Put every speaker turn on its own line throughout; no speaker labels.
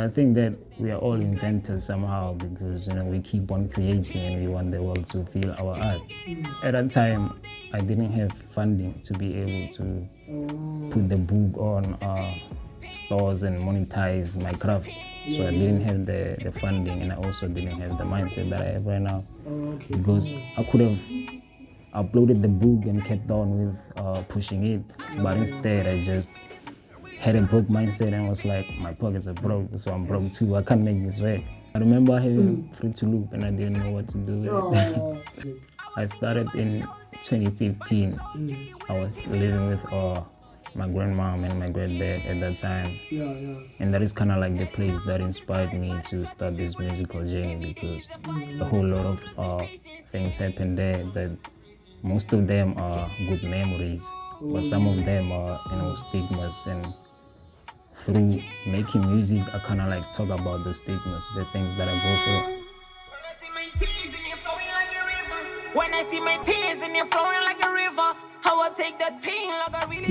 Yeah, I think that we are all inventors somehow because we keep on creating and we want the world to feel our art. At that time, I didn't have funding to be able to put the book on stores and monetize my craft. So I didn't have the funding, and I also didn't have the mindset that I have right now. Because I could have uploaded the book and kept on with pushing it, but instead I just had a broke mindset and was like, my pockets are broke, so I'm broke too. I can't make this work. I remember having Free to Loop and I didn't know what to do with it. I started in 2015. I was living with my grandmom and my granddad at that time. And that is kind of like the place that inspired me to start this musical journey because a whole lot of things happened there that most of them are good memories, but some of them are stigmas, and through making music I kind of like talk about those stigmas, the things that I go through.
When I see my tears and you're flowing like a river, how I take that pain like I really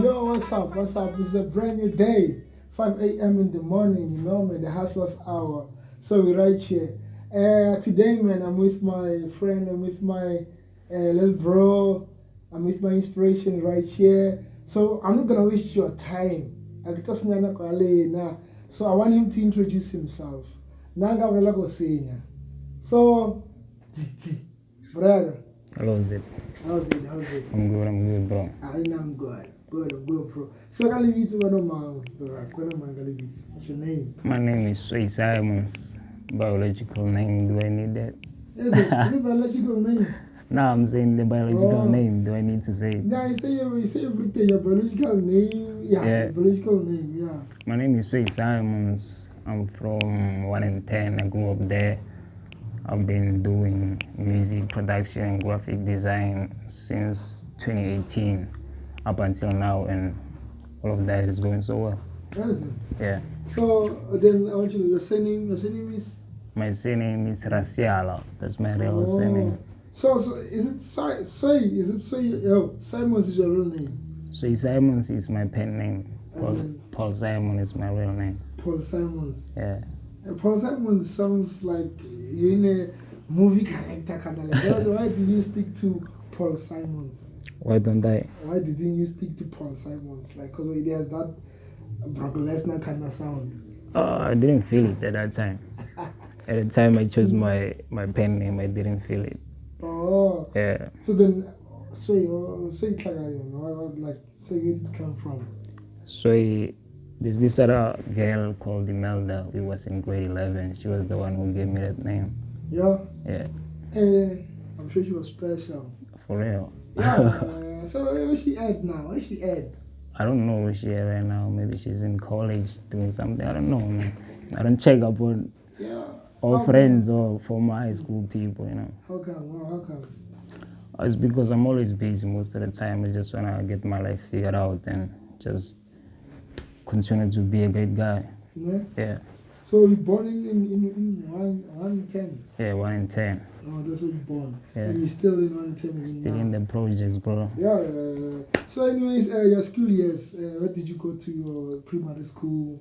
Yo, what's up? What's up? It's a brand new day, 5 a.m. in the morning, man, the hustler's hour. So we're right here. Today, man, I'm with my friend, I'm with my little bro, I'm with my inspiration right here. So I'm not going to waste your time. So I want him to introduce himself. So, brother.
Hello, Zip.
How's it?
I'm good, bro.
I'm good, bro. So I leave you to one of what's your name?
My name is Simmons. Biological name, do I need that?
Is it biological name?
No, I'm saying the biological name. Do I need to say it?
Yeah, you say everything. Your biological name. Yeah. Biological name. Yeah.
My name is Simmons. I'm from 1 in 10. I grew up there. I've been doing music production and graphic design since 2018 up until now, and all of that is going so well.
Is it?
Yeah.
So then I want you to know your surname is?
My surname is Raciala. That's my real surname.
So is it Sway? Is it Sway? Yo, Simmons is your real name?
Sway Simmons is my pen name. Paul Simon is my real name.
Paul Simmons.
Yeah.
Paul Simmons sounds like you're in a movie character kind of like. Why did you stick to Paul Simmons?
Why don't I?
Why didn't you stick to Paul Simmons? Like, because it has that Brock Lesnar kind of sound.
I didn't feel it at that time. At the time I chose my pen name, I didn't feel it.
Oh.
Yeah.
So then, Sway like, so you come from?
Sway, there's this other girl called Imelda. We was in grade 11. She was the one who gave me that name.
Yeah?
Yeah.
I'm sure she was special.
For real.
Yeah. So where's she at now? Where's she at?
I don't know where she is right now. Maybe she's in college doing something. I don't know, man. I don't check up on all friends or former high school people,
How come?
It's because I'm always busy most of the time. I just want to get my life figured out and just continue to be a great guy. Yeah.
So you're born in 1 in 10?
Yeah, 1 in 10.
Oh, that's what you're born.
Yeah.
And you're still in 1 in 10?
Still in the projects, bro.
Yeah. So anyways, your school years, where did you go to your primary school?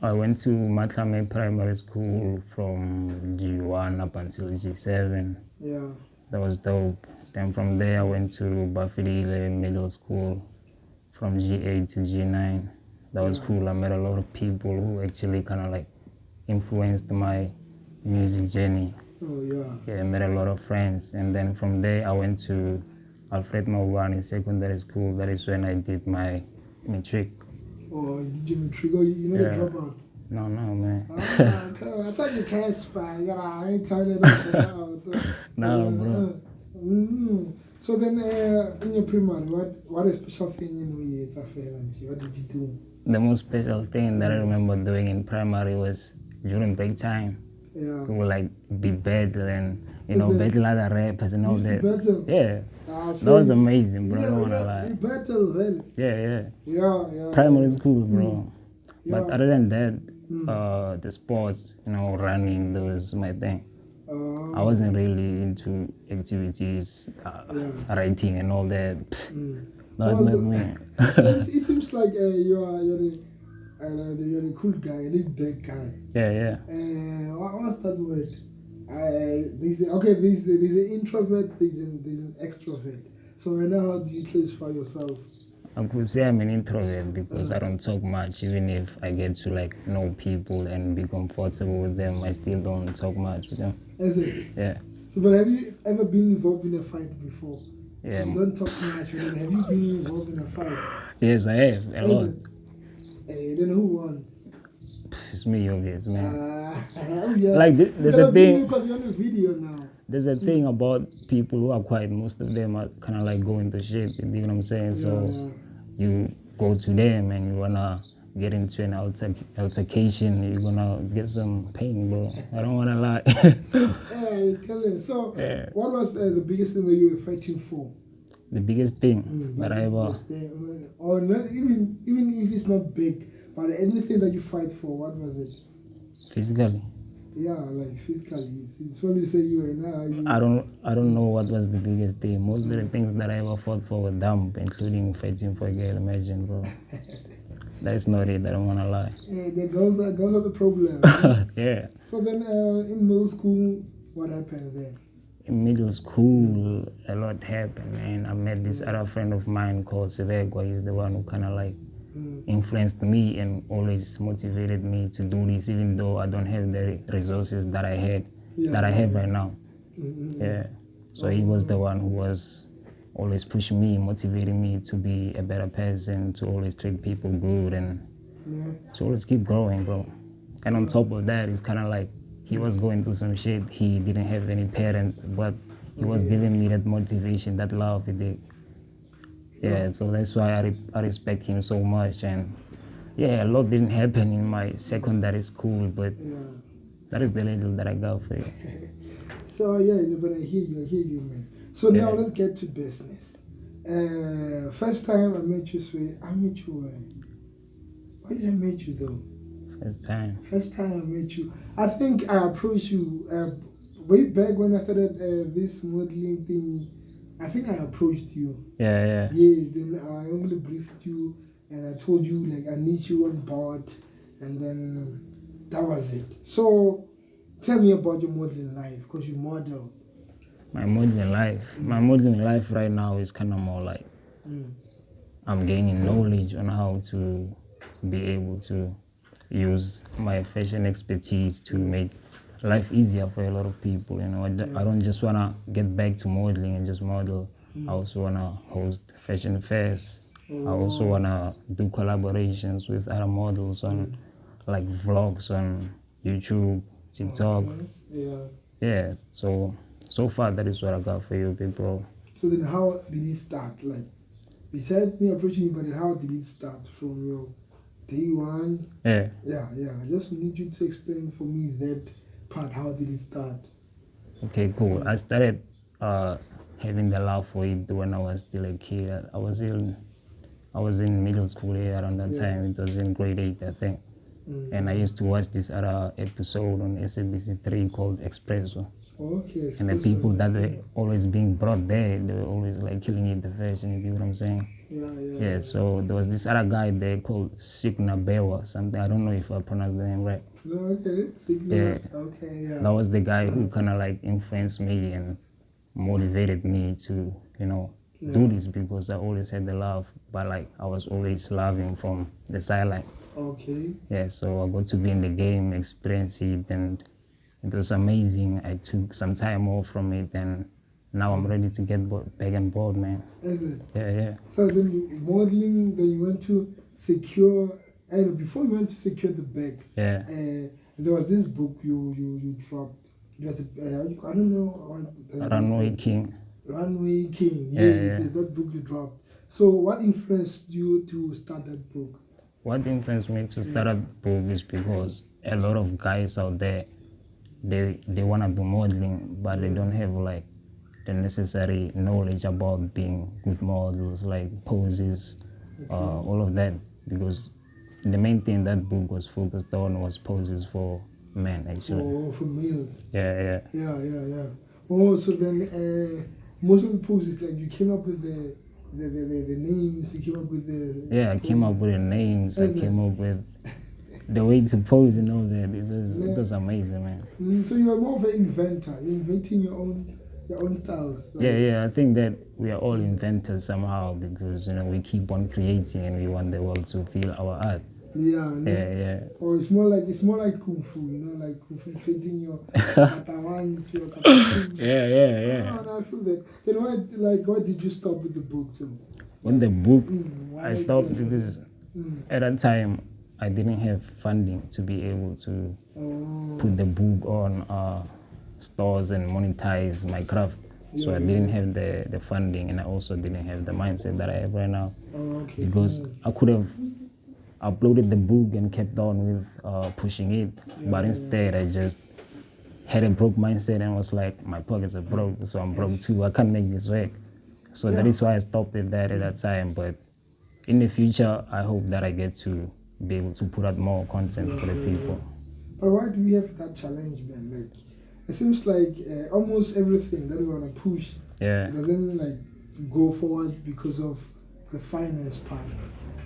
I went to Matlame Primary School from G1 up until G7.
Yeah.
That was dope. Then from there I went to Bafilile Middle School from G8 to G9. That was cool. I met a lot of people who actually kind of like influenced my music journey.
Oh, yeah.
Yeah, I met a lot of friends. And then from there I went to Alfred Mawani Secondary School. That is when I did my matric.
Oh, did you matric? Oh, you know the dropout?
No, man.
I thought you can't spy. I ain't telling you that.
No, bro.
So then, in your primary, what a special thing in it's a fair and what did you do?
The most special thing that I remember doing in primary was during break time.
Yeah.
We would like be battling, battle other rappers and all that.
Battle?
Yeah. That was amazing, bro. I don't wanna lie.
Battle, well.
Yeah. Primary school, bro. But other than that, the sports, running, those my thing. I wasn't really into activities, writing and all that. That was not me.
It seems like you're You're a cool guy, a laid back guy.
Yeah.
What's that word? There's an introvert, there's an extrovert. So right now, how do you classify yourself?
I could say I'm an introvert because I don't talk much. Even if I get to like know people and be comfortable with them, I still don't talk much with them.
Is it?
Yeah.
So, but have you ever been involved in a fight before?
Yeah.
So you don't talk much, but have you been involved in a fight?
Yes, I have a lot.
Then who won?
It's me, obvious, man.
Yeah.
Like there's a thing.
Because you're on a video now.
There's a thing about people who are quiet. Most of them are kind of like going to shit. You know what I'm saying? So you go to them and you wanna get into an altercation. You're gonna get some pain, bro. I don't wanna lie.
Hey, Kellen. So, what was the biggest thing that you were fighting for?
The biggest thing that I ever.
Or not even if it's not big, but anything that you fight for, what was it?
Physically.
Yeah, like physically. It's when you say you and
I don't know what was the biggest thing. Most of the things that I ever fought for were dumb, including fighting for a girl. Imagine, bro. That's not it. I don't wanna lie.
Yeah, the girls are the problem.
Yeah.
So then, in middle school, what happened then?
In middle school, a lot happened, man. I met this other friend of mine called Sevegwa. He's the one who kind of like influenced me and always motivated me to do this, even though I don't have the resources that I had, that I have right now. Yeah. So he was the one who was always pushing me, motivating me to be a better person, to always treat people good and to always keep growing, bro. And on top of that, it's kind of like he was going through some shit. He didn't have any parents, but he was giving me that motivation, that love he did. Yeah, so that's why I respect him so much. And yeah, a lot didn't happen in my secondary school, but that is the little that I got for you.
So yeah, but I hear you, man. So now let's get to business. First time I met you, why did I meet you though? First time I met you. I think I approached you way back when I started this modeling thing. I think I approached you.
Yeah.
Yes, then I only briefed you and I told you like I need you on board, and then that was it. So tell me about your modeling life, because you model.
My modeling life right now is kind of more like I'm gaining knowledge on how to be able to use my fashion expertise to make life easier for a lot of people. You know, I don't just want to get back to modeling and just model. I also want to host fashion fairs. I also want to do collaborations with other models on like vlogs on YouTube, TikTok. Yeah, so far that is what I got for you, big bro.
So then how did it start? Like, besides me approaching you, but how did it start from your day one?
Yeah.
I just need you to explain for me that part. How did it start?
Okay, cool. I started having the love for it when I was still a kid. I was in middle school here around that time. It was in grade 8, I think. And I used to watch this other episode on SABC3 called Espresso.
Okay.
And the people that were always being brought there, they were always like killing it, the fashion, you get what I'm saying? Yeah, so there was this other guy there called Signa Bewa, something. I don't know if I pronounced the name right.
No, okay. Signa.
Yeah.
Okay, yeah.
That was the guy who kind of like influenced me and motivated me to, you know, do this, because I always had the love, but like I was always loving from the sideline.
Okay.
Yeah, so I got to be in the game, experience it, and it was amazing. I took some time off from it, and now I'm ready to get back on board, man.
Is it?
Yeah.
So then modeling, then you went to secure, and before you went to secure the bag, there was this book you dropped. It was I don't know.
Runway King.
Runway King. Yeah. That book you dropped. So what influenced you to start that book?
What influenced me to start a book is because a lot of guys out there, they want to do modeling, but they don't have like the necessary knowledge about being good models, like poses, all of that. Because the main thing that book was focused on was poses for men, actually.
Oh, for males.
Yeah.
Oh, so then most of the poses, like you came up with the names. You came up with the.
Yeah, I came up with the names. I
Is it?
came up with the way to pose and all that. It was amazing, man.
So you're more of an inventor. You're inventing your own styles. Right?
Yeah. I think that we are all inventors somehow because we keep on creating and we want the world to feel our art.
Yeah. Or it's more like kung fu, like kung fu trading your katawans, your katakuns.
Yeah.
Oh, I feel that. Then why did you stop with the book too?
With the book,
Why
I stopped
did you-
because at that time I didn't have funding to be able to put the book on stores and monetize my craft. So I didn't have the funding, and I also didn't have the mindset that I have right now.
Okay.
Because I could have uploaded the book and kept on with pushing it, but instead I just had a broke mindset and was like, my pockets are broke, so I'm broke too. I can't make this work. So that is why I stopped it there at that time. But in the future, I hope that I get to be able to put out more content for the people.
But why do we have that challenge, man? Like, it seems like almost everything that we want to push doesn't go forward because of the finance part.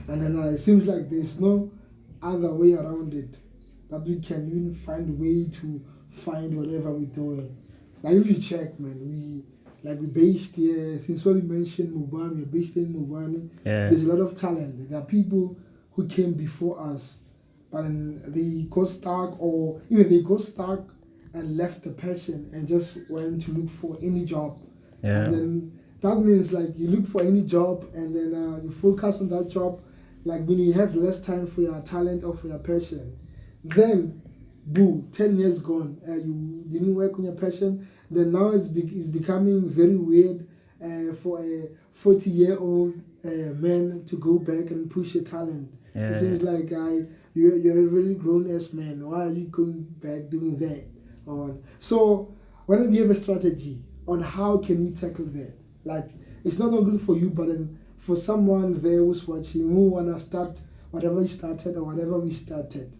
And then it seems like there's no other way around it that we can even find a way to find whatever we're doing. Like if you check, man, we based here, since what you mentioned Mubani, we're based in Mubani. There's a lot of talent. There are people who came before us, but they got stuck, or even they got stuck and left the passion and just went to look for any job. And then that means like you look for any job and then you focus on that job. Like when you have less time for your talent or for your passion, then boo, 10 years gone, you didn't work on your passion. Then now it's becoming very weird for a 40-year-old man to go back and push your talent. It seems like you're a really grown-ass man. Why are you going back doing that? So why don't you have a strategy on how can we tackle that? Like, it's not only good for you, but then for someone there who's watching, who want to start whatever you started or whatever we started.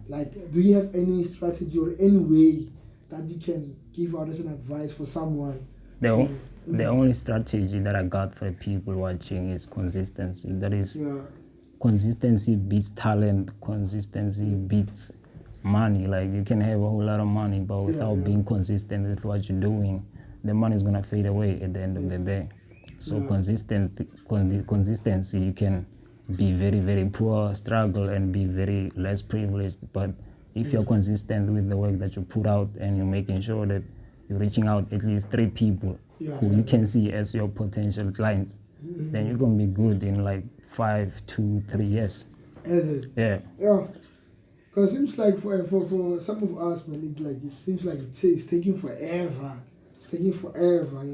Like, do you have any strategy or any way that you can give out as an advice for someone?
The only strategy that I got for people watching is consistency. That is, consistency beats talent, consistency beats money. Like, you can have a whole lot of money, but without being consistent with what you're doing, the money is going to fade away at the end of the day. So consistency, you can be very, very poor, struggle, and be very less privileged. But if you're consistent with the work that you put out and you're making sure that you're reaching out at least 3 people who you can see as your potential clients, then you're going to be good in like 5 to 3 years.
Is it?
Yeah.
Because it seems like for some of us, man, it seems like it's taking forever. It's taking forever,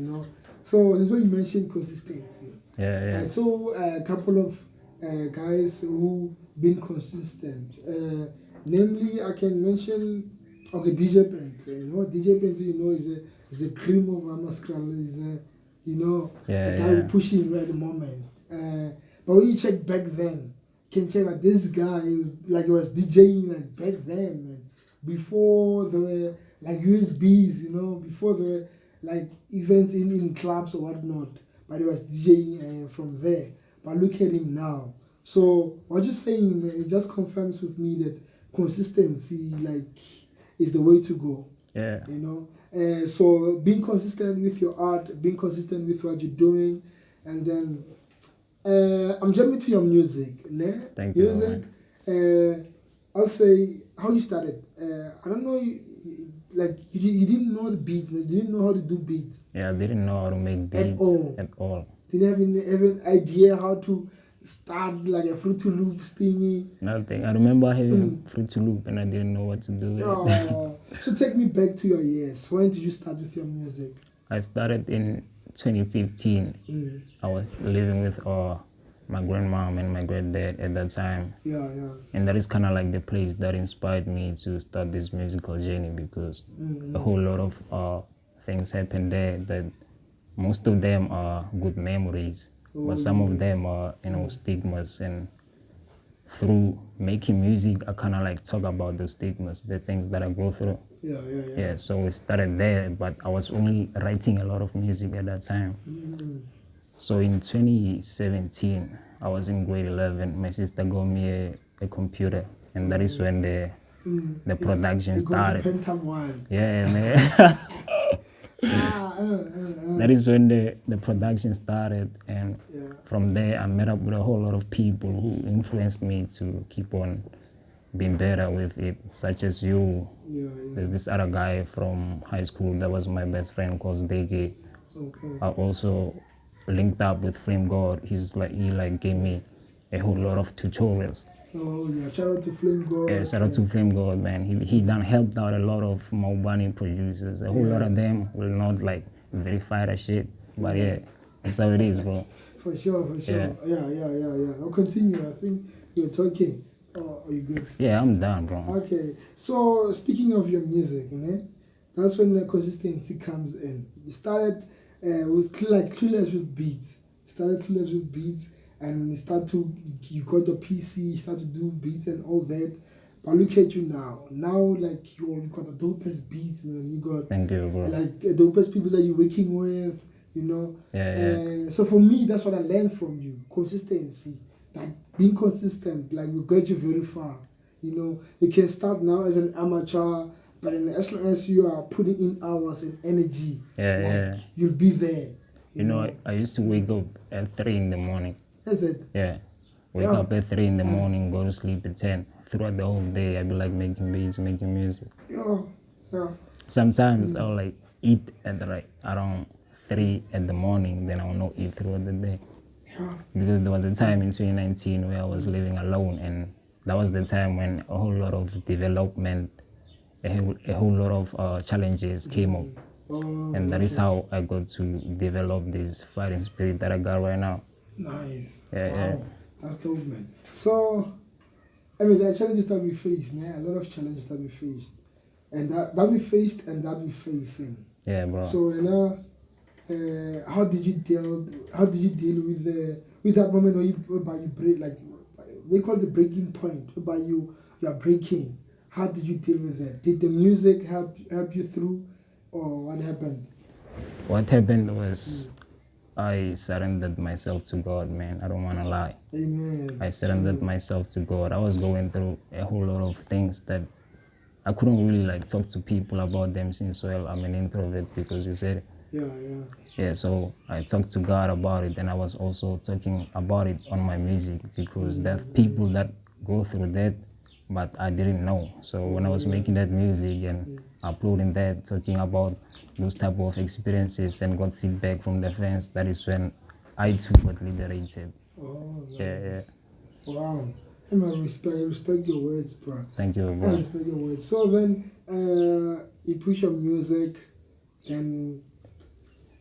So that's why you mentioned consistency. I saw a couple of guys who been consistent. Namely, I can mention DJ Pence. DJ Pence, is a cream of a mascara. Is the guy who pushing right at the moment. But when you check back then, you can check out this guy he was DJing back then, man. Before the USBs, before the events in clubs or whatnot. But he was DJing from there. But look at him now. So what you're saying, man, it just confirms with me that consistency is the way to go. So being consistent with your art, being consistent with what you're doing, and then I'm jumping to your music.
Thank you.
Music. I'll say how you started. I don't know. You didn't know the beats. You didn't know how to do beats.
I didn't know how to make beats at all.
Didn't have an idea how to start like a Fruity Loops thingy.
Nothing. I remember having Fruity Loop and I didn't know what to do with it.
So take me back to your years. When did you start with your music?
I started in 2015. I was living with my grandmom and my granddad at that time. And that is kind of like the place that inspired me to start this musical journey because a whole lot of things happened there that most of them are good memories, but some of them are, stigmas. And through making music, I kind of talk about those stigmas, the things that I go through. So we started there, but I was only writing a lot of music at that time. So in 2017, I was in grade 11. My sister got me a computer, and that is when the production
You got the
started.
Pentium one.
Yeah, man.
Ah,
That is when the production started, and
Yeah.
from there I met up with a whole lot of people who influenced me to keep on being better with it, such as you.
Yeah,
There's this other guy from high school that was my best friend called Dege.
Okay.
I also linked up with Flame God. He gave me a whole lot of tutorials.
Oh yeah, shout out to Flame God.
Yeah, shout out to Flame God, man. He done helped out a lot of Maubani producers. A whole lot of them will not like verify that shit, but yeah, that's how it is, bro.
For sure. Yeah. I'll continue. I think you're talking. Oh, are you good?
Yeah, I'm done, bro.
Okay. So speaking of your music, that's when the consistency comes in. You started with clueless with beats. And you got the PC, you start to do beats and all that. But look at you now. Now, like, you got the dopest beats, man. You got,
Thank you, bro.
like, dopest people that you're working with,
Yeah.
So for me, that's what I learned from you. Consistency. Like, being consistent, like, will get you very far. You can start now as an amateur, but as long as you are putting in hours and energy, you'll be there.
You know, I used to wake up at 3 in the morning.
Is it?
Yeah. Wake up at 3 in the morning, go to sleep at 10. Throughout the whole day, I'd be like making beats, making music.
Yeah.
Sometimes I'll like eat at around 3 in the morning, then I'll not eat throughout the day.
Yeah.
Because there was a time in 2019 where I was living alone, and that was the time when a whole lot of development, a whole lot of challenges came up. And that is how I got to develop this fighting spirit that I got right now.
Nice.
Yeah.
That's dope, man. So, I mean, there are challenges that we face, a lot of challenges that we faced. And that we faced and that we facing.
Yeah, bro.
So, how did you deal with that moment whereby you break, like, they call it the breaking point, whereby you are breaking. How did you deal with that? Did the music help you through, or what happened?
What happened was I surrendered myself to God, man. I don't want to lie.
Amen.
I surrendered myself to God. I was going through a whole lot of things that I couldn't really like talk to people about them since, well, I'm an introvert because you said it. Yeah, so I talked to God about it, and I was also talking about it on my music because there's people that go through that, but I didn't know. So when I was making that music and uploading that, talking about those type of experiences and got feedback from the fans, that is when I too got liberated.
Oh, nice.
Yeah.
Wow. I respect your words, bro.
Thank you, bro.
I respect your words. So then, you push your music, and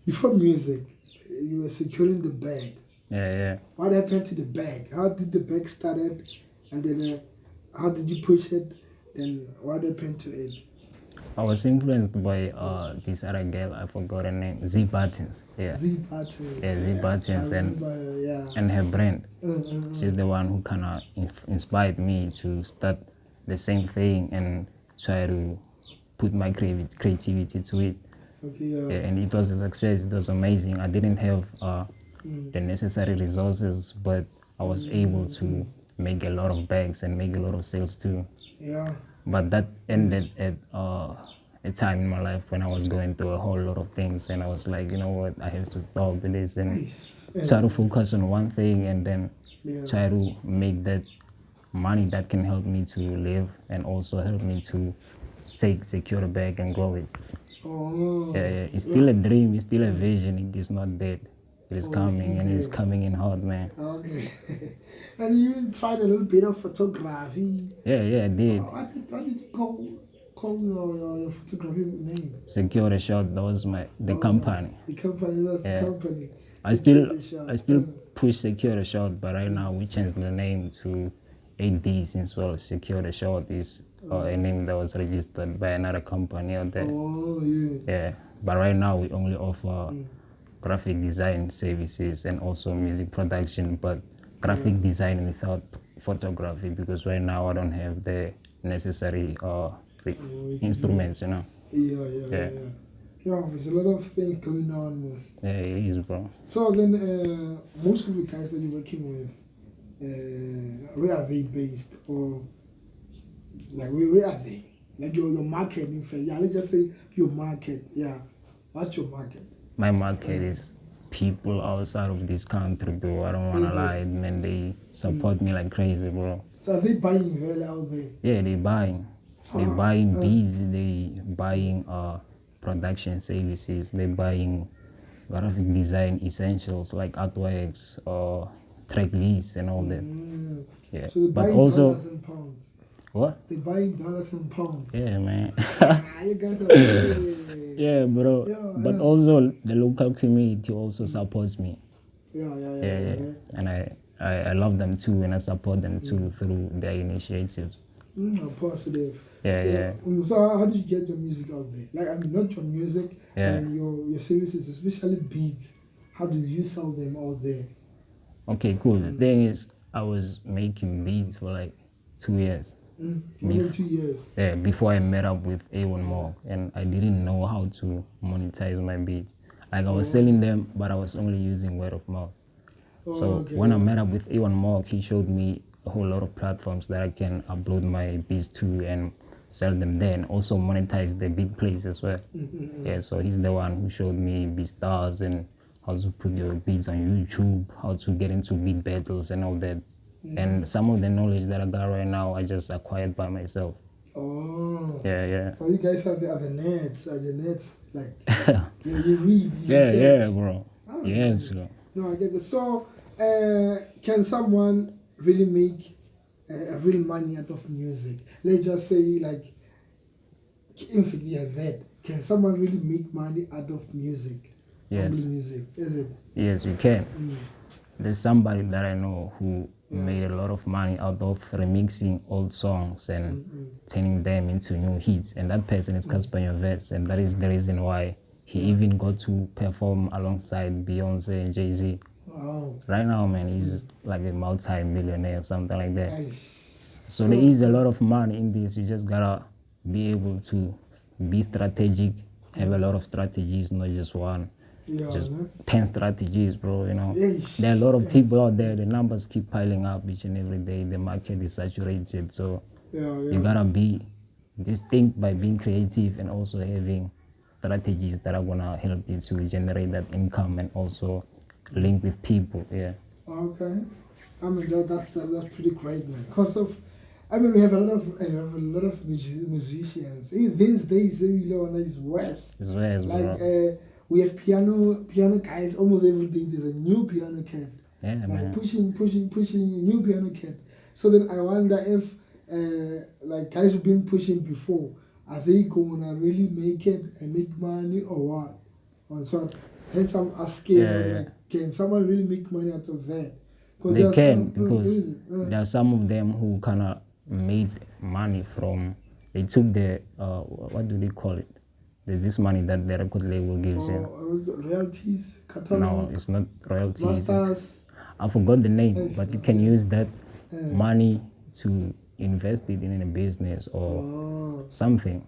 before music, you were securing the bag.
Yeah.
What happened to the bag? How did the bag started, and then how did you push it? Then what happened to it?
I was influenced by this other girl, I forgot her name, Z Buttons. Yeah.
Z Buttons.
Yeah, Z Buttons and her brand. She's the one who kind of inspired me to start the same thing and try to put my creativity to it.
Okay,
and it was a success. It was amazing. I didn't have the necessary resources, but I was able to make a lot of bags and make a lot of sales too.
Yeah.
But that ended at a time in my life when I was going through a whole lot of things, and I was like, you know what, I have to stop with this and try to focus on one thing, and then try to make that money that can help me to live and also help me to secure the bag and grow it. It's still a dream, it's still a vision, it is not dead. It is coming, and it's coming in hard, man.
Okay. And you even tried a little bit of photography.
Yeah, I did.
What did you call your photography name?
Secure the Shot, that was the company.
The company, that's the company.
I still push Secure the Shot, but right now we changed the name to 8D since, well, Secure the Shot is a name that was registered by another company out there. Yeah, but right now we only offer graphic design services and also music production, but graphic design without photography, because right now I don't have the necessary instruments,
Yeah. Yeah, there's a lot of things going on, Moose.
Yeah, it is, bro.
So then, most of the guys that you're working with, where are they based? Or, like, where are they? Like, your market, in fact. Yeah, let's just say your market. Yeah. What's your market?
My market is people outside of this country, bro. I don't wanna lie, man. They support me like crazy, bro.
So are they buying well out there?
Yeah, they buying. They buying beats. They buying production services. They buying graphic design essentials like artworks or track lists and all that. Yeah,
So they're
but
buying
also
dollars and pounds.
what?
They're buying dollars and pounds.
Yeah, man.
You guys are
Yeah, bro.
Yeah,
But
yeah.
also the local community also supports me.
Yeah.
Yeah. And I love them too, and I support them too through their initiatives.
Positive.
Yeah.
So how do you get your music out there? Like, I mean, not your music, and your services, especially beats. How do you sell them out there?
Okay, cool. The thing is, I was making beats for like 2 years.
More than 2 years.
Yeah, before I met up with A1 Morg, and I didn't know how to monetize my beats. Like, I was selling them, but I was only using word of mouth. So when I met up with A1 Morg, he showed me a whole lot of platforms that I can upload my beats to and sell them there, and also monetize the beat plays as well. Yeah, so he's the one who showed me BeatStars and how to put your beats on YouTube, how to get into beat battles and all that. And some of the knowledge that I got right now, I just acquired by myself.
Oh.
Yeah.
So you guys are the nets, like, you read, you
Yeah,
research.
bro.
Oh,
Yes, bro.
No, I get it. So, can someone really make real money out of music? Let's just say, like, that. Can someone really make money out of music?
Yes.
Only music, is it?
Yes, you can. There's somebody that I know who made a lot of money out of remixing old songs and turning them into new hits. And that person is Casper Nyovest, and that is the reason why he even got to perform alongside Beyonce and Jay-Z.
Wow.
Right now, man, he's like a multi-millionaire or something like that.
Nice.
So there is a lot of money in this. You just gotta be able to be strategic, have a lot of strategies, not just one.
Yeah,
Just
man.
10 strategies, bro, you know.
Yeesh.
There are a lot of people out there, the numbers keep piling up each and every day. The market is saturated, so you gotta be distinct by being creative and also having strategies that are gonna help you to generate that income and also link with people, yeah.
Okay. I mean, that's pretty great, man. I mean, we have a lot of musicians. Even these days, it's worse.
It's worse, bro.
Like, we have piano guys almost every day. There's a new piano cat.
Yeah,
Like
man.
pushing a new piano cat. So then I wonder if like guys who've been pushing before, are they gonna really make it and make money or what? And so hence I'm asking, like, can someone really make money out of that?
They can, because there are some of them who kind of made money from, they took the, what do they call it? There's this money that the record label gives you.
Royalties, catalog,
No, it's not royalties.
masters.
I forgot the name, but you can use that money to invest it in a business or something.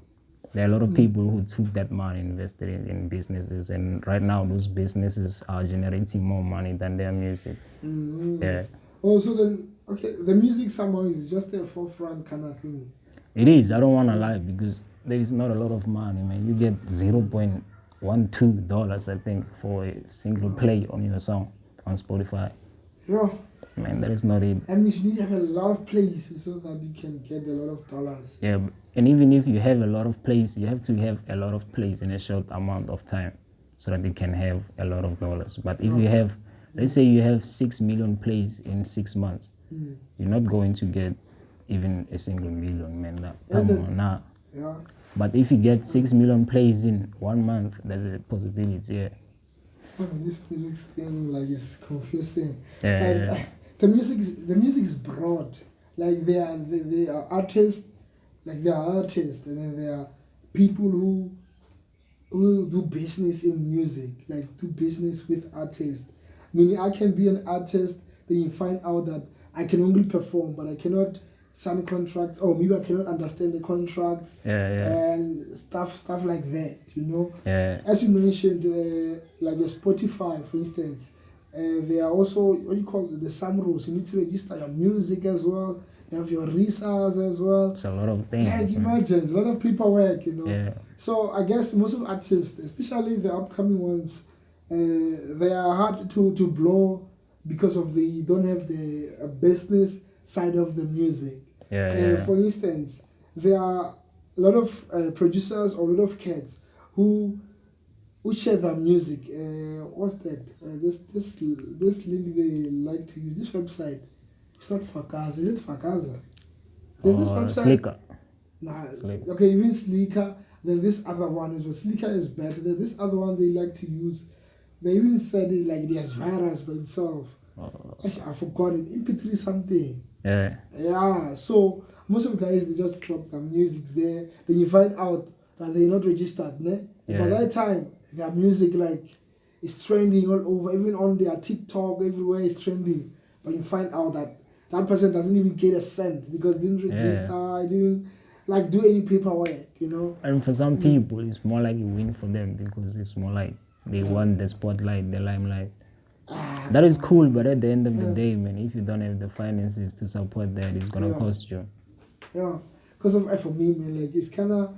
There are a lot of people who took that money, invested it in businesses, and right now those businesses are generating more money than their music. Yeah.
Oh, so then, okay, the music somehow is just a forefront kind of thing.
It is. I don't want to lie, because there is not a lot of money, man. You get $0.12, I think, for a single play on your song on Spotify.
Yeah.
Man, that is not it.
I mean, you need to have a lot of plays so that you can get a lot of dollars.
Yeah, and even if you have a lot of plays, you have to have a lot of plays in a short amount of time so that you can have a lot of dollars. But if you have, let's say you have 6 million plays in 6 months, you're not going to get even a single million, man. Come on, nah.
Yeah.
But if you get 6 million plays in 1 month, there's a possibility, yeah.
I mean, this music thing, like, is confusing.
Yeah,
Like, the music is broad. Like, they are artists, and then there are people who do business in music, like do business with artists. Meaning, I can be an artist, then you find out that I can only perform, but I cannot sign contracts, or maybe I cannot understand the contracts, and stuff like that, you know. As you mentioned, like the Spotify, for instance, there are also what you call the some rules. You need to register your music as well. You have your resales as well.
It's a lot of things.
Yeah, you imagine, a lot of paperwork, you know.
Yeah.
So I guess most of artists, especially the upcoming ones, they are hard to blow because of they don't have the business side of the music. For instance, there are a lot of producers or a lot of cats who share their music. What's that? This link they like to use, this website. It's not Fakaza. Is it Fakaza? There's this website.
Slicker.
Nah,
Slicker.
okay, even Slicker. Then this other one is Slicker is better. Then this other one they like to use. They even said it like there's virus by itself. Actually, I forgot it. MP3 something. Yeah. So most of the guys they just drop their music there. Then you find out that they're not registered. Ne? By that time, their music like is trending all over, even on their TikTok, everywhere is trending. But you find out that that person doesn't even get a cent because they didn't register, didn't like do any paperwork, you know.
And for some people, it's more like a win for them because it's more like they want the spotlight, the limelight. That is cool, but at the end of the day, man, if you don't have the finances to support that, it's gonna cost you.
Yeah, because for me, man, like it's kind of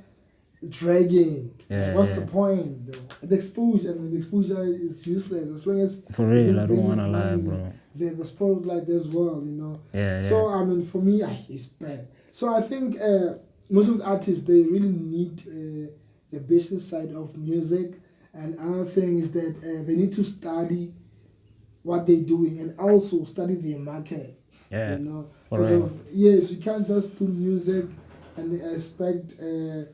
dragging. What's the point, though? The exposure is useless as long as.
For real, I don't wanna lie, bro.
The spotlight as well, you know. So I mean, for me, it's bad. So I think most of the artists they really need the business side of music, and another thing is that they need to study what they're doing and also study their market. You know, yes, you can't just do music and expect a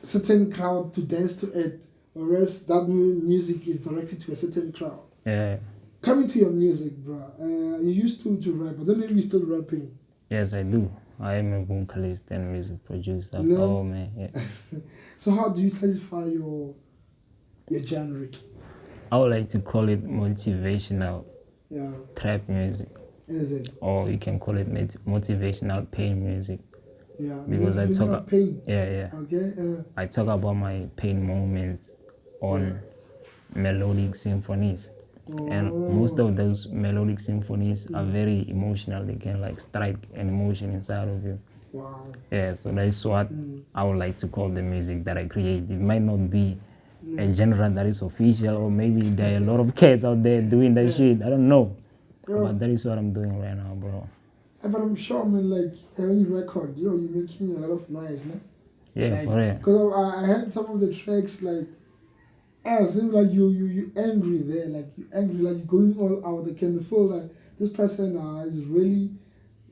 certain crowd to dance to it, whereas that music is directed to a certain crowd. Coming to your music, bro, you used to rap, but then maybe you're still rapping.
Yes, I do. I am a vocalist and music producer. Oh man,
So how do you classify your genre?
I would like to call it motivational trap music.
Is it?
Or you can call it motivational pain music. Because I talk about
pain.
Okay. I talk about my pain moments on melodic symphonies. And most of those melodic symphonies are very emotional. They can like strike an emotion inside of you.
Wow.
So that's what I would like to call the music that I create. It might not be a genre that is official, or maybe there are a lot of cats out there doing that shit. I don't know. But that is what I'm doing right now, bro.
But I'm sure, man, like, when you record, you're making a lot of noise, man.
Yeah, for real.
Because I heard some of the tracks, like, it seems like you angry there, like, you angry, like, you're going all out. I can feel that this person is really,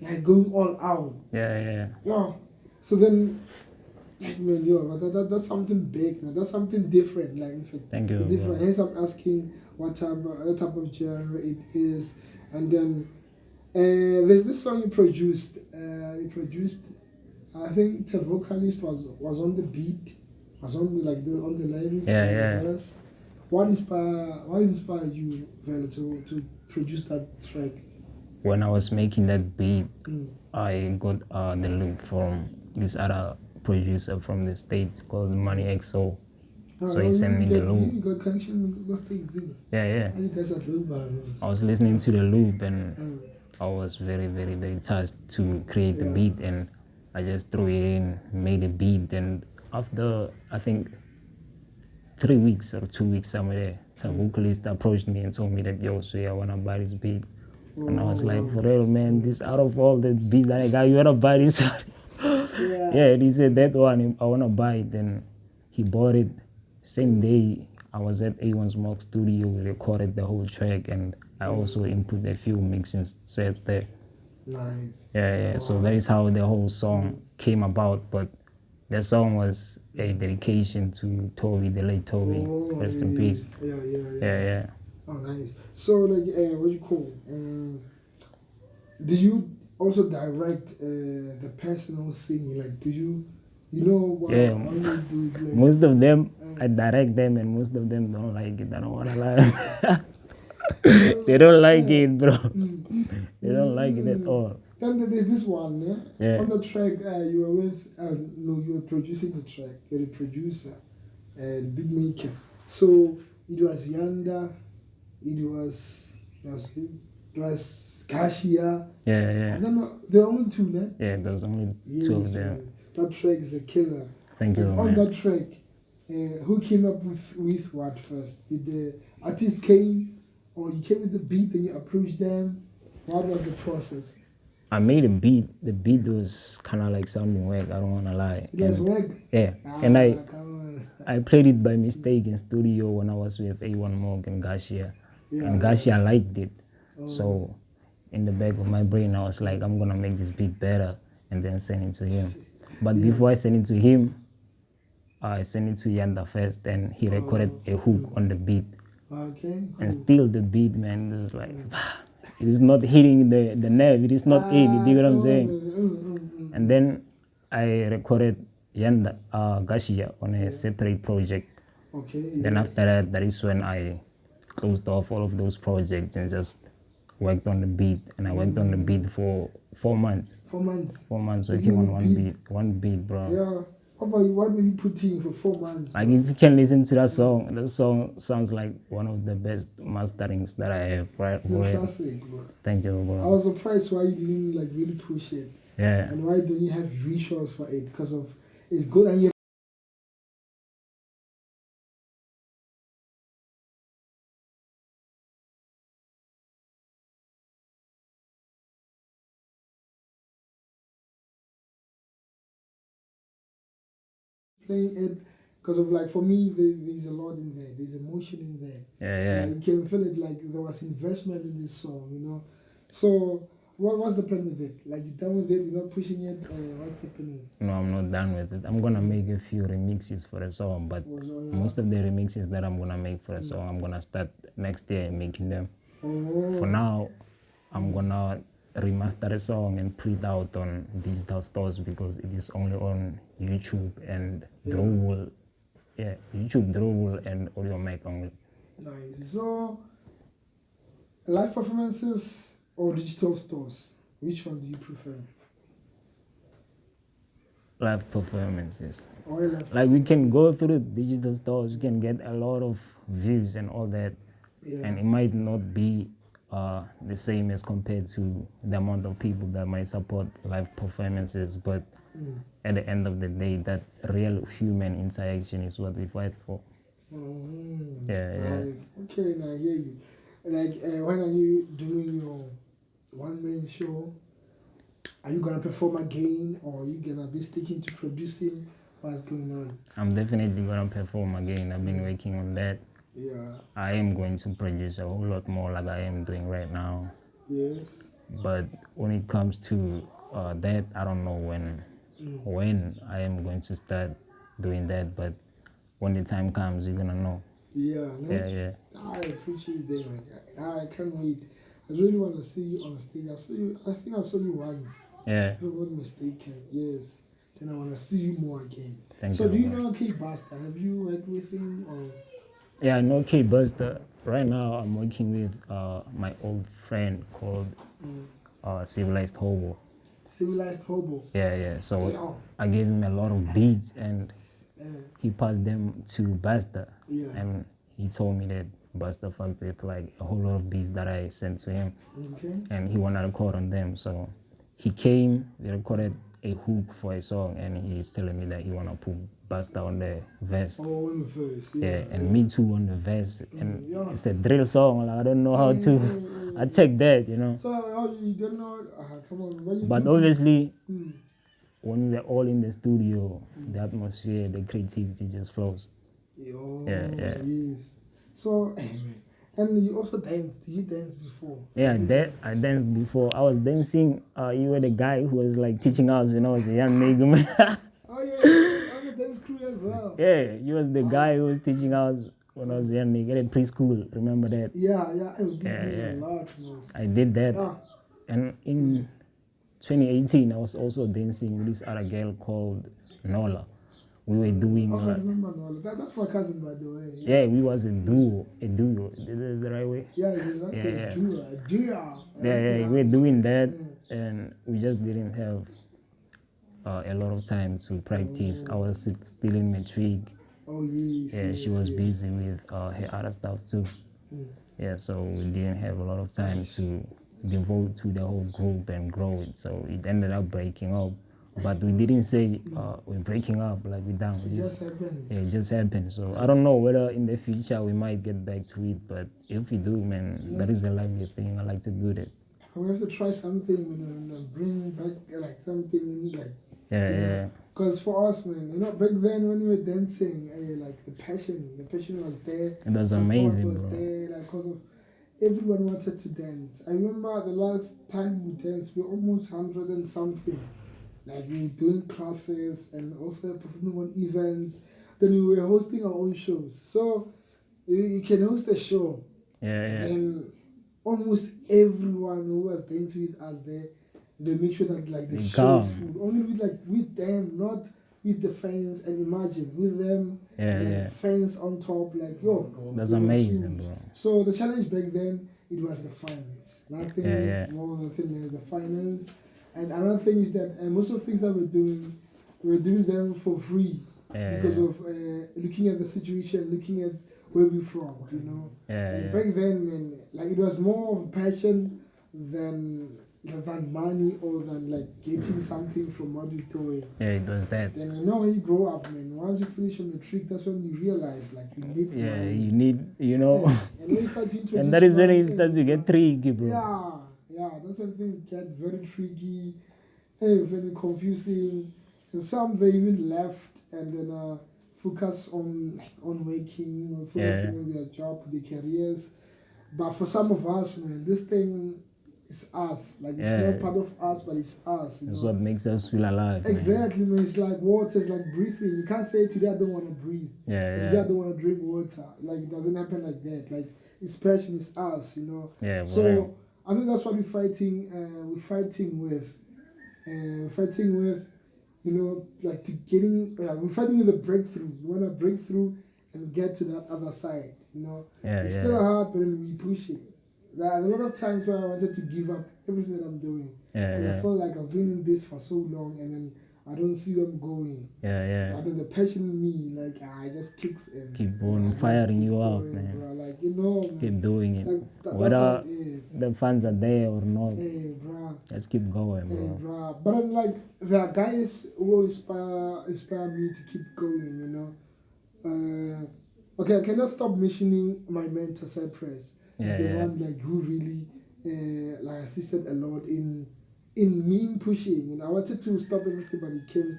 like, going all out.
Yeah.
So then, like, man, that's something big, man. That's something different, like, in fact.
Thank you.
Different. Hence, I'm asking what type of genre it is. And then, there's this song you produced. I think it's a vocalist was on the beat, was on the lyrics. The verse. What inspired you, Vela, to produce that track?
When I was making that beat, I got the loop from this other producer from the States called Money XO. So he sent me the loop.
You got connection with States?
Yeah.
You guys are doing bad.
I was listening to the loop and I was very, very, very touched to create the beat, and I just threw it in, made a beat, and after I think 3 weeks or 2 weeks somewhere there, some vocalist approached me and told me that, yo, so I wanna buy this beat. And I was like, for real, man, this out of all the beats that I got, you wanna buy this one? And he said that one, I wanna buy it. Then he bought it. Same day, I was at A1 Smoke Studio, we recorded the whole track, and I also input a few mixing sets there.
Nice.
Wow. So that is how the whole song came about. But the song was a dedication to Toby, the late Toby. Rest in peace. Yeah.
Oh, nice. So, like, what do you call? Do you also direct the person who's singing? Like, do you know what you do? Like,
most of them, I direct them, and most of them don't like it. I don't want to lie. They don't like it, bro. They don't like it at all.
Then there's this one, yeah?
Yeah.
On the track, you were with, no, you were producing the track. You're the producer, the beat maker. So it was Yanda, it was Kashia.
Yeah.
I don't know, there are only two, ne?
Yeah, there was only two of them.
Man. That track is a killer.
Thank you,
And on
man.
that track, who came up with what first? Did the artist came, or you came with the beat and you approached them? What was the process?
I made a beat. The beat was kind of like sounding weird. I don't want to lie.
It was
And-
work.
Yeah, and
Come on.
I played it by mistake in studio when I was with A1 Morg and Gashia. And Gashia liked it. So in the back of my brain, I was like, I'm going to make this beat better and then send it to him. But before I sent it to him, I sent it to Yanda first, and he recorded a hook on the beat.
Okay.
And still the beat, man, it was like, it is not hitting the nerve. It is not in. You dig what I'm saying? And then I recorded Yanda, Gashia on a separate project.
Okay.
Then after that, that is when I closed off all of those projects and just worked on the beat. And I worked on the beat for 4 months.
4 months.
4 months working on one beat, bro.
Yeah. What were you putting for 4 months?
Like if you can listen to that song sounds like one of the best masterings that I have. Right?
It's a classic, bro.
Thank you,
I
bro.
was surprised why you didn't like really push it.
Yeah.
And why don't you have visuals for it? Because of it's good and you playing it because of like for me there's a lot in there. There's emotion in there.
Yeah.
You can feel it like there was investment in this song, you know. So what's the plan with it? Like you done with it? You're not pushing it? What's happening?
No, I'm not done with it. I'm gonna make a few remixes for the song, but most of the remixes that I'm gonna make for the song, I'm gonna start next year making them. For now, I'm gonna remaster the song and put it out on digital stores because it is only on YouTube and Drupal. Yeah, YouTube, Drupal, and Audio Mac only.
Nice. So live performances or digital stores? Which one do you prefer?
Live performances.
Or live
Like we can go through digital stores, we can get a lot of views and all that, and it might not be the same as compared to the amount of people that might support live performances, but at the end of the day, that real human interaction is what we fight for. Yeah.
Nice. Okay, now I hear you. Like, when are you doing your one-man show? Are you gonna perform again, or are you gonna be sticking to producing? What's going on?
I'm definitely gonna perform again. I've been working on that.
Yeah.
I am going to produce a whole lot more like I am doing right now.
Yes.
But when it comes to that, I don't know when I am going to start doing that. But when the time comes, you're gonna know.
Yeah.
Yeah.
I appreciate that. I can't wait. I really want to see you on stage. I think I saw you once.
Yeah.
If I'm not mistaken. Yes. Then I want to see you more again.
Thank
so
you.
do you know K Buster? Have you worked with him or?
Yeah, I know K Buster. Right now, I'm working with my old friend called Civilized Hobo.
Civilized Hobo.
Yeah. So I gave him a lot of beats and he passed them to Buster.
Yeah.
And he told me that Buster fucked with like a whole lot of beats that I sent to him.
Okay.
And he wanted to record on them. So he came, they recorded a hook for a song, and he's telling me that he want to put Buster on the verse.
Oh, on the verse.
Yeah, and me too on the verse. And it's a drill song. Like, I don't know how to attack that, you know.
So you don't know? Come on.
But obviously, when we're all in the studio, the atmosphere, the creativity just flows. Yeah.
Yes. So, and you also danced. Did you dance before?
Yeah, I danced before. I was dancing. You were the guy who was like teaching us when I was a young nigga.
Oh yeah, I'm a dance crew as well.
Yeah, you was the guy who was teaching us when I was a young nigga at preschool. Remember that?
Yeah. It was a lot.
I did that. And in 2018, I was also dancing with this other girl called Nola. we were doing.
I remember Noel. That's my cousin, by the way.
Yeah, we was a duo. Is the right way?
Yeah, exactly.
Yeah.
A duo.
Yeah, we were doing that, and we just didn't have a lot of time to practice. I was still in matric.
Oh, yes.
Yeah, she was busy with her other stuff too. Yeah, so we didn't have a lot of time to devote to the whole group and grow it. So it ended up breaking up. But we didn't say we're breaking up, like we're done.
It just happened.
Yeah, it just happened. So I don't know whether in the future we might get back to it, but if we do, man, that is a lively thing. I like to do that.
We have to try something, and bring back like something like.
Yeah.
Because for us, man, back then when we were dancing, like the passion was there.
It was amazing,
was
bro.
there, like, cause of everyone wanted to dance. I remember the last time we danced, we were almost 100 and something. Like we were doing classes and also performing on events. Then we were hosting our own shows. So you can host a show.
Yeah.
And almost everyone who was dancing with us there, they make sure that like the show is full. Only with them, not with the fans. And imagine with them, and fans on top, like
that's amazing, bro.
So the challenge back then, it was the finance. Nothing more, nothing less. The finance. And another thing is that most of the things that we're doing them for free because of looking at the situation, looking at where we're from, And back then, man, like it was more of passion than money or than like getting something from what we're doing.
Yeah, it was that.
Then when you grow up, man, once you finish on the trick, that's when you realize like you need money.
You need,
And when you start
and that is when it starts to get tricky, bro.
Yeah, that's when things get very tricky, very confusing, and some they even left and then focus on working, focusing on their job, their careers. But for some of us, man, this thing is us. Like it's not part of us, but it's us.
It's what makes us feel alive.
Exactly, man. It's like water. It's like breathing. You can't say today I don't want to breathe. Today I don't want to drink water. Like it doesn't happen like that. Like it's passion. It's us.
Yeah.
So I think that's what we're fighting. We're fighting with, like to getting. We're fighting with a breakthrough. We want to break through and get to that other side. It's still hard, but then we push it. There are a lot of times where I wanted to give up everything that I'm doing. I feel like I've been in this for so long, and then I don't see where I'm going.
But
then the passion in me, like it just kicks in.
Keep on firing you up, man.
Bro. Like
keep doing it.
Like,
whether the fans are there or not,
bro.
Just keep going, bro.
Bro. But then, like there are guys who inspire me to keep going. Okay, I cannot stop mentioning my mentor, Cypress. He's the one like who really like assisted a lot in me pushing. I wanted to stop everything, but he came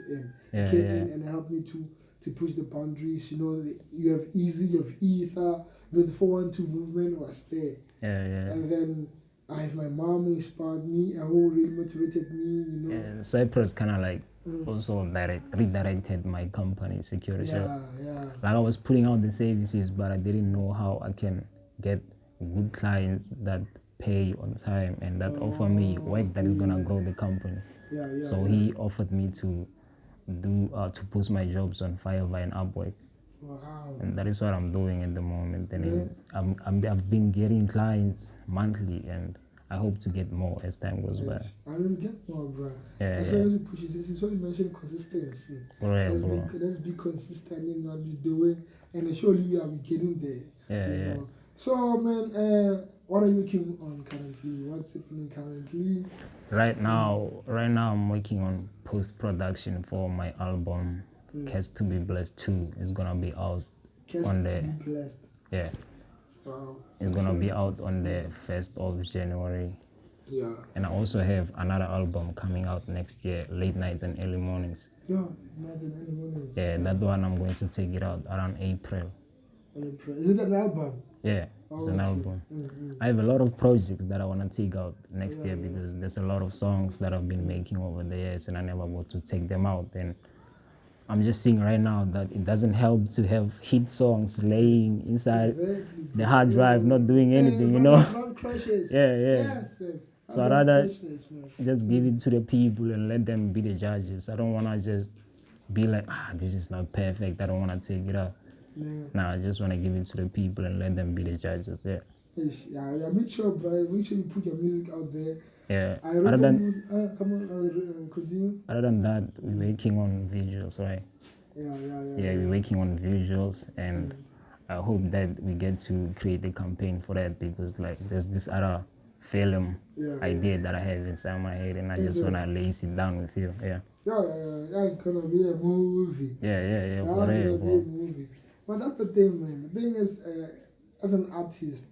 in and helped me to push the boundaries. You have Easy, you have Ether, the 412 movement was there. And then I have my mom who inspired me and who really motivated me.
Cypress kind of like also redirected my company, Security Shop. Like I was putting out the services, but I didn't know how I can get good clients that pay on time and that offer me work that is gonna grow the company. So he offered me to do to post my jobs on Fiverr and Upwork. And that is what I'm doing at the moment. And I've been getting clients monthly, and I hope to get more as time goes by.
I will get more, bro. As long as you push it, this is what you mentioned, consistency. Let's be consistent in what we're doing, and surely we are getting there. So, man, what are you working on currently? What's happening currently?
Right now, I'm working on post-production for my album, Cast to Be Blessed 2. It's gonna be out on the... Yeah.
Wow.
It's gonna be out on the 1st of January.
Yeah.
And I also have another album coming out next year, Late Nights and Early Mornings.
Yeah, Nights and Early Mornings.
Yeah, that one I'm going to take it out around April.
Is it an album?
Yeah, it's an album. I have a lot of projects that I want to take out next year because there's a lot of songs that I've been making over the years and I never got to take them out. And I'm just seeing right now that it doesn't help to have hit songs laying inside the hard drive, not doing anything,
Yes.
So I'd rather just give it to the people and let them be the judges. I don't want to just be like, this is not perfect. I don't want to take it out.
Yeah.
Nah, I just want to give it to the people and let them be the judges. Yeah.
Yeah, make sure, bro. Make sure you put your music out there.
Yeah.
I recommend. Come on, continue.
Other than that, we're working on visuals, right?
Yeah.
We're working on visuals, and I hope that we get to create a campaign for that, because like there's this other film idea that I have inside my head, and I just want to lace it down with you. Yeah.
That's gonna be a movie.
Yeah.
That's gonna be a movie. But that's the thing, man. The thing is, as an artist,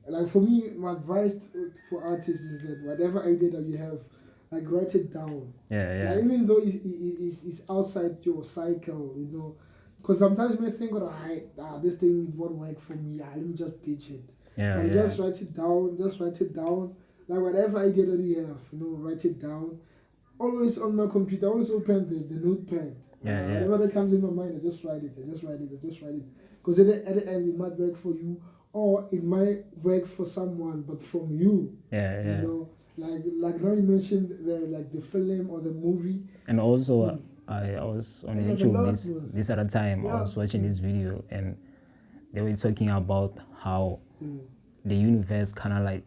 like for me, my advice for artists is that whatever idea that you have, like write it down.
Yeah.
Like, even though it's outside your cycle, you know, because sometimes you may think, alright, this thing won't work for me. Let me just ditch it. But just write it down. Just write it down. Like whatever idea that you have, you know, write it down. Always on my computer. Always open the notepad. Whatever that comes in my mind, I just write it. Because at the end, it might work for you, or it might work for someone, but from you.
Yeah.
You know, like now you mentioned the film or the movie.
And also, I was on YouTube this other time. I was watching this video, and they were talking about how the universe kind of like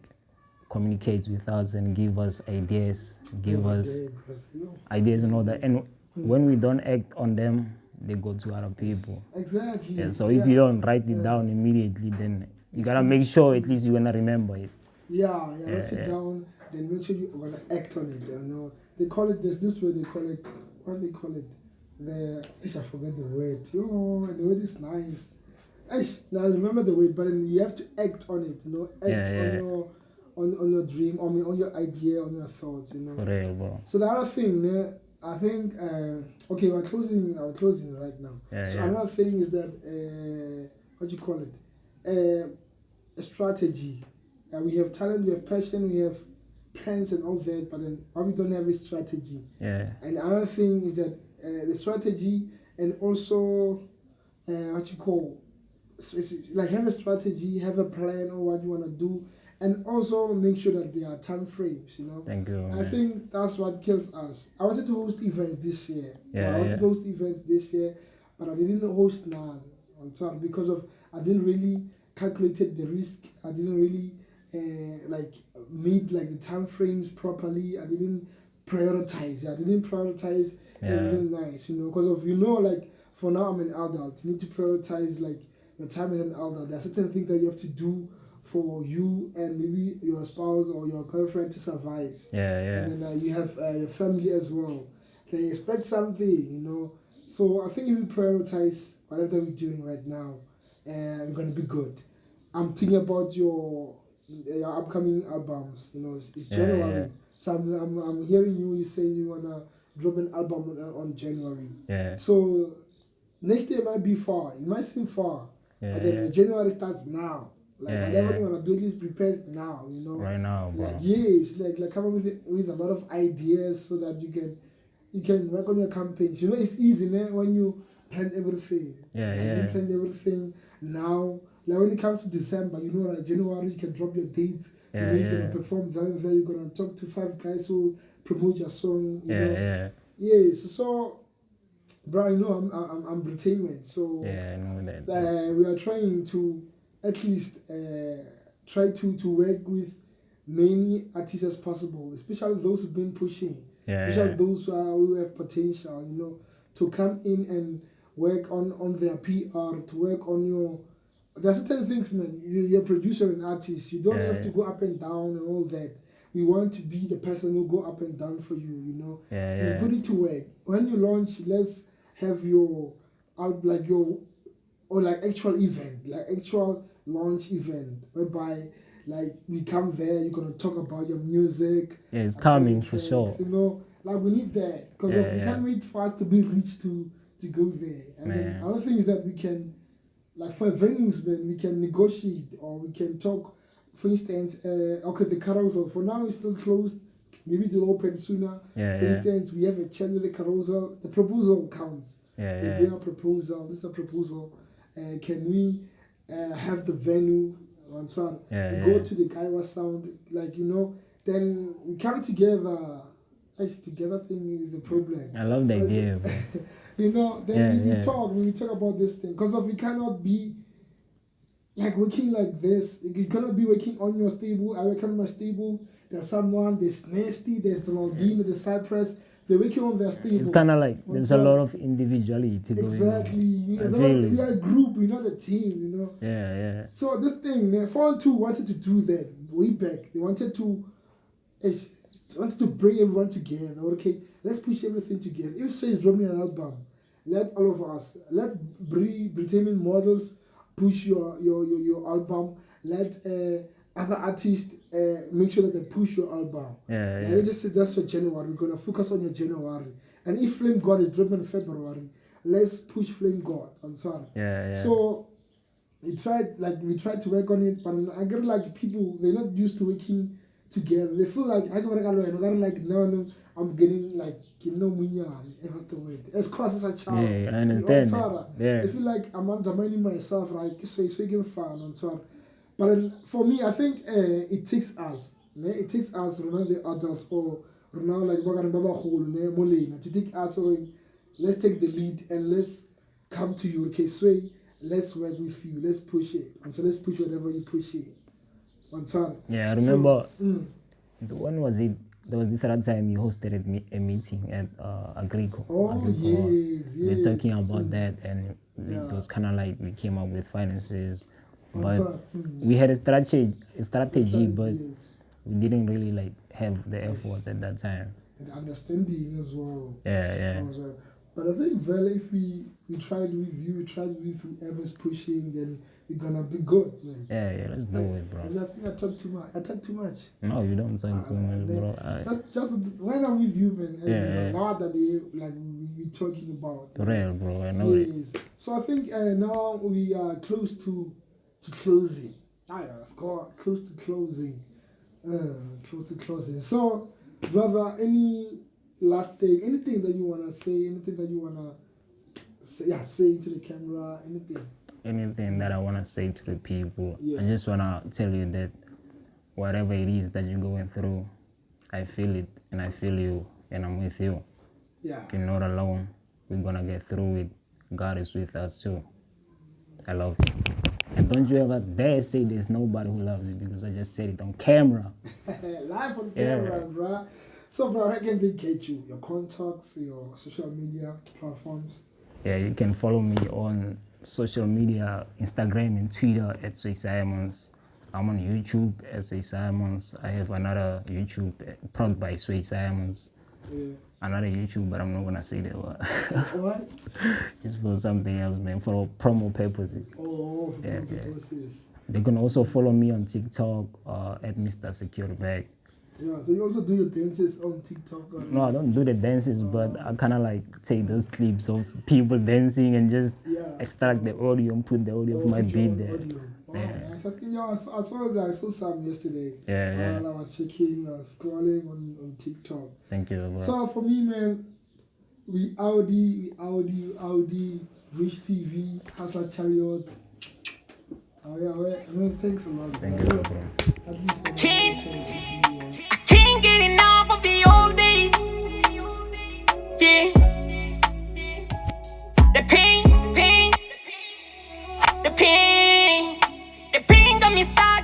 communicates with us and give us ideas, ideas and all that. And when we don't act on them, they go to other people.
Exactly.
Yeah, so if you don't write it down immediately, then you gotta make sure at least you're gonna remember it.
Write it down, then make sure you're gonna act on it. You know, they call it this way. They call it, what they call it? I forget the word. And the word is nice. Now I remember the word, but then you have to act on it. You know, act on your dream, on your idea, on your thoughts. You know.
For real, bro.
So the other thing, I think, okay, we're closing right now. Another thing is that, what do you call it? A strategy. We have talent, we have passion, we have plans and all that, but then we don't have a strategy.
Yeah.
And another thing is that the strategy, and also, what you call, like have a strategy, have a plan on what you want to do, and also make sure that there are time frames, you know.
Thank you.
I think that's what kills us. I wanted to host events this year. But I didn't host none. I'm sorry, because I didn't really calculated the risk. I didn't really meet the time frames properly. I didn't prioritize. Everything nice, you know, because for now I'm an adult. You need to prioritize your time as an adult. There are certain things that you have to do for you and maybe your spouse or your girlfriend to survive. And then you have your family as well. They expect something, you know. So I think if we prioritize whatever we're doing right now, we're going to be good. I'm thinking about your upcoming albums. You know, it's January. So I'm hearing you say you want to drop an album on January. So next year might be far. It might seem far. But then January starts now. Whatever you want to do, at least prepare now, you know.
Right now, bro.
Come up with a lot of ideas so that you can work on your campaigns. You know, it's easy, man, when you plan everything. You plan everything now. Like when it comes to December, you know, January, you can drop your dates. You're going to perform there. You're going to talk to 5 guys who promote your song. So, bro, you know, I'm entertainment. So,
I know that.
We are trying to at least try to work with many artists as possible, especially those who've been pushing, especially those who have potential, you know, to come in and work on their PR, to work on your. There are certain things, man. You're a producer and artist. You don't have to go up and down and all that. We want to be the person who go up and down for you, you know. You put it to work. When you launch, let's have your actual event, actual launch event, whereby we come there, you're gonna talk about your music.
It's coming for sure.
You know, we need that because we can't wait for us to be rich to go there. And then another thing is that we can, for venues, man, we can negotiate or we can talk. For instance, the carousel for now is still closed. Maybe they'll open sooner. For instance, we have a chat with the carousel. The proposal counts. We bring a proposal. This is a proposal. Can we have the venue? We go to the Kaiwa Sound, you know. Then we come together together thing is the problem.
I love the idea, bro.
You know, then
Yeah, yeah.
when we talk about this thing, because we cannot be like working like this. You cannot be working on your stable. I work on my stable. There's someone, there's Nasty, there's the Ronaldinho, there's Cypress. They're working on their stable.
It's kind of like there's a lot of individuality going
Exactly.
on.
We are a group, we're not a team, you know.
Yeah, yeah.
So this thing, 4-2 wanted to do that way back. They wanted to bring everyone together. Okay, let's push everything together. If Say is dropping an album, let all of us, let Britannian models push your album. Let other artists make sure that they push your album.
Yeah,
And
yeah.
let's just say that's for January. We're gonna focus on your January. And if Flame God is dropping in February, let's push Flame God. I'm sorry.
Yeah, yeah.
So we tried to work on it, but I get like people, they're not used to working together. They feel like I gotta like no, I'm getting like what's the word? As close as a child.
Yeah, I understand. Yeah.
I feel like I'm undermining myself, right? So it's making fun and so on. But for me, I think it takes us. It takes us, the adults, or like to take us, or let's take the lead and let's come to you. Okay, so let's work with you. Let's push it. Until let's push whatever you push it.
Yeah, I remember. When was it? There was this other time you hosted a meeting at Agrico.
Oh, yes.
We were talking about that, and it was kind of like we came up with finances, but we had a strategy, but we didn't really like have the efforts at that time.
And understanding as well.
Yeah.
But I think, well, if we tried with you, we tried with whoever's pushing, then we're gonna be good, man.
Yeah, let's do it, bro.
I think I talk too much. I talk too much.
No, you don't talk too much, bro.
That's just when I'm with you, man. There's
Yeah.
a lot that we talking about.
Real, bro. I know it.
Yes. So I think now we are close to closing. It's called close to closing. Close to closing. So, brother, any last thing, anything that you wanna say, anything that you wanna say to the camera,
Anything that I want to say to the people,
Yeah.
I just want to tell you that whatever it is that you're going through, I feel it and I feel you and I'm with you.
Yeah.
You're not alone. We're going to get through it. God is with us too. I love you. And don't you ever dare say there's nobody who loves you, because I just said it on camera.
Live on
Yeah.
camera, bro. So, bro, how can they get you? Your contacts, your social media platforms?
Yeah, you can follow me on social media, Instagram and Twitter at Sway Simmons. I'm on YouTube at Sway Simmons. I have another YouTube, proud by Sway Simmons.
Yeah.
Another YouTube, but I'm not gonna say that one.
What?
It's for something else, man, for promo purposes.
Oh,
Yeah.
purposes.
They can also follow me on TikTok at Mr. Secure Bag.
Yeah, so you also do your dances on TikTok?
No, I don't do the dances, but I kind of like take those clips of people dancing and just extract the audio and put the audio of my beat there.
Oh, nice. I think, I saw some yesterday.
Yeah.
While I was checking, scrolling on TikTok.
Thank you, bro.
So for me, man, we Audi, Rich TV, Hustler Chariots. Oh yeah, man, thanks a lot.
Thank you, bro.
At least for
I can't get enough of the old days. Yeah. The pain got me stuck.